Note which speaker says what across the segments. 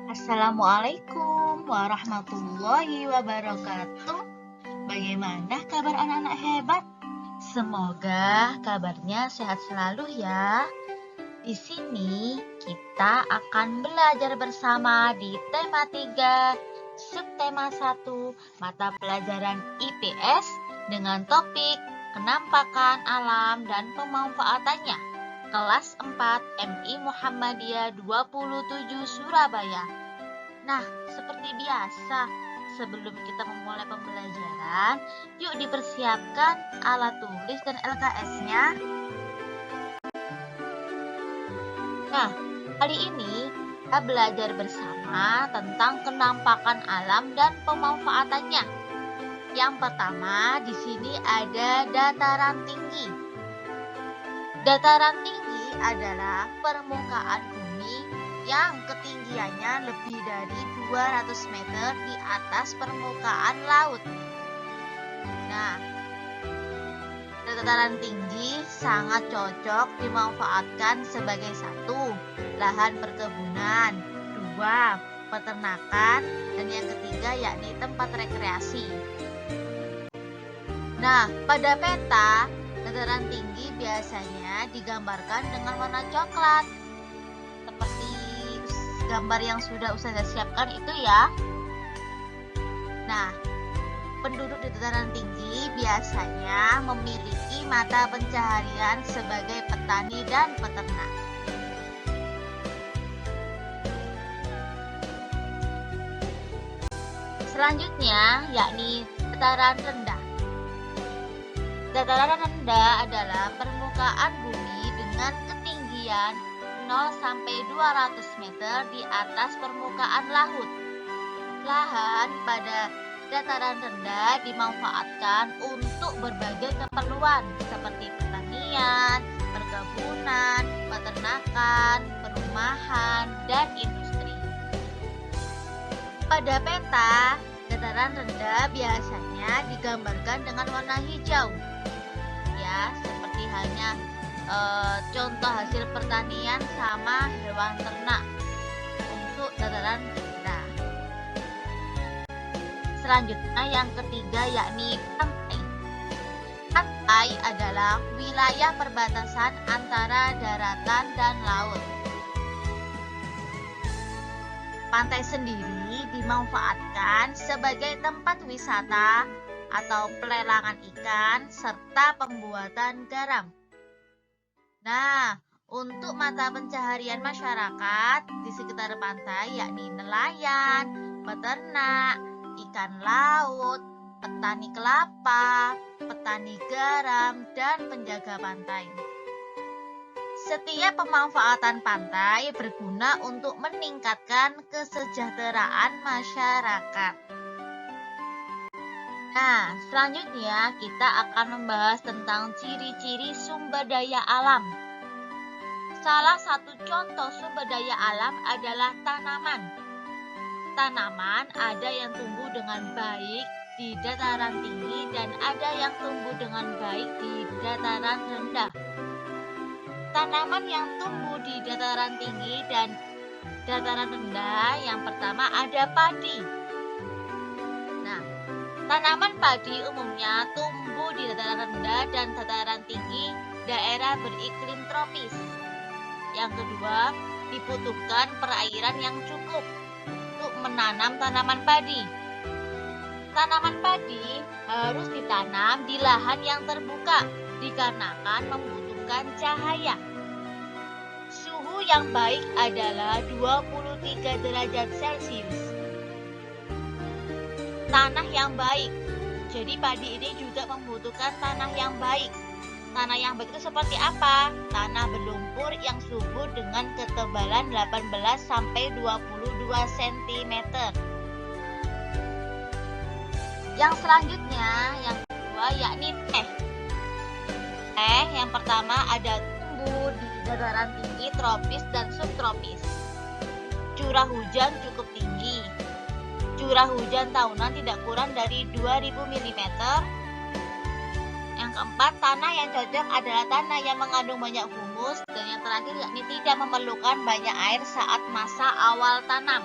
Speaker 1: Assalamualaikum warahmatullahi wabarakatuh. Bagaimana kabar anak-anak hebat? Semoga kabarnya sehat selalu ya. Di sini kita akan belajar bersama di tema 3, subtema 1, mata pelajaran IPS dengan topik kenampakan alam dan pemanfaatannya. Kelas 4 MI Muhammadiyah 27 Surabaya. Nah, seperti biasa, sebelum kita memulai pembelajaran, yuk dipersiapkan alat tulis dan LKS-nya. Nah, kali ini kita belajar bersama tentang kenampakan alam dan pemanfaatannya. Yang pertama, di sini ada dataran tinggi. Dataran tinggi adalah permukaan bumi yang ketinggiannya lebih dari 200 meter di atas permukaan laut. Nah, dataran tinggi sangat cocok dimanfaatkan sebagai 1, lahan perkebunan, 2, peternakan, dan yang ketiga yakni tempat rekreasi. Nah, pada peta, dataran tinggi biasanya digambarkan dengan warna coklat, seperti gambar yang sudah Ustazah siapkan itu ya. Nah, penduduk di dataran tinggi biasanya memiliki mata pencaharian sebagai petani dan peternak. Selanjutnya yakni dataran rendah. Dataran rendah adalah permukaan bumi dengan ketinggian 0 sampai 200 meter di atas permukaan laut. Lahan pada dataran rendah dimanfaatkan untuk berbagai keperluan seperti pertanian, perkebunan, peternakan, perumahan, dan industri. Pada peta, dataran rendah biasanya digambarkan dengan warna hijau. Ya, seperti halnya contoh hasil pertanian sama hewan ternak untuk dataran rendah. Selanjutnya yang ketiga yakni pantai. Pantai adalah wilayah perbatasan antara daratan dan laut. Pantai sendiri dimanfaatkan sebagai tempat wisata atau pelelangan ikan serta pembuatan garam. Nah, untuk mata pencaharian masyarakat di sekitar pantai yakni nelayan, peternak, ikan laut, petani kelapa, petani garam, dan penjaga pantai. Setiap pemanfaatan pantai berguna untuk meningkatkan kesejahteraan masyarakat. Nah, selanjutnya kita akan membahas tentang ciri-ciri sumber daya alam. Salah satu contoh sumber daya alam adalah tanaman. Tanaman ada yang tumbuh dengan baik di dataran tinggi dan ada yang tumbuh dengan baik di dataran rendah. Tanaman yang tumbuh di dataran tinggi dan dataran rendah, yang pertama ada padi. Nah, tanaman padi umumnya tumbuh di dataran rendah dan dataran tinggi daerah beriklim tropis. Yang kedua, dibutuhkan perairan yang cukup untuk menanam tanaman padi. Tanaman padi harus ditanam di lahan yang terbuka dikarenakan membutuhkan cahaya. Suhu yang baik adalah 23 derajat Celcius. Tanah yang baik. Jadi padi ini juga membutuhkan tanah yang baik. Tanah yang baik itu seperti apa? Tanah berlumpur yang subur dengan ketebalan 18 sampai 22 cm. Yang selanjutnya, yang kedua yakni teh. Teh yang pertama ada tumbuh di dataran tinggi tropis dan subtropis. Curah hujan cukup tinggi. Curah hujan tahunan tidak kurang dari 2000 mm. Yang keempat, tanah yang cocok adalah tanah yang mengandung banyak humus. Dan yang terakhir yakni tidak memerlukan banyak air saat masa awal tanam.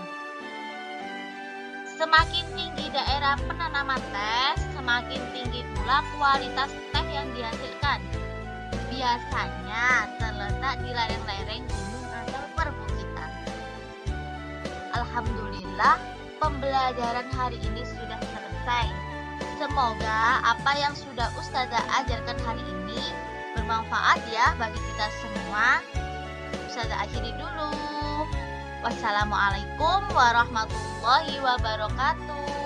Speaker 1: Semakin tinggi daerah penanaman teh, semakin tinggi pula kualitas teh yang dihasilkan. Biasanya terletak di lereng-lereng gunung atau perbukitan. Alhamdulillah, pembelajaran hari ini sudah selesai. Semoga apa yang sudah Ustazah ajarkan hari ini bermanfaat ya bagi kita semua. Ustazah akhiri dulu. Wassalamualaikum warahmatullahi wabarakatuh.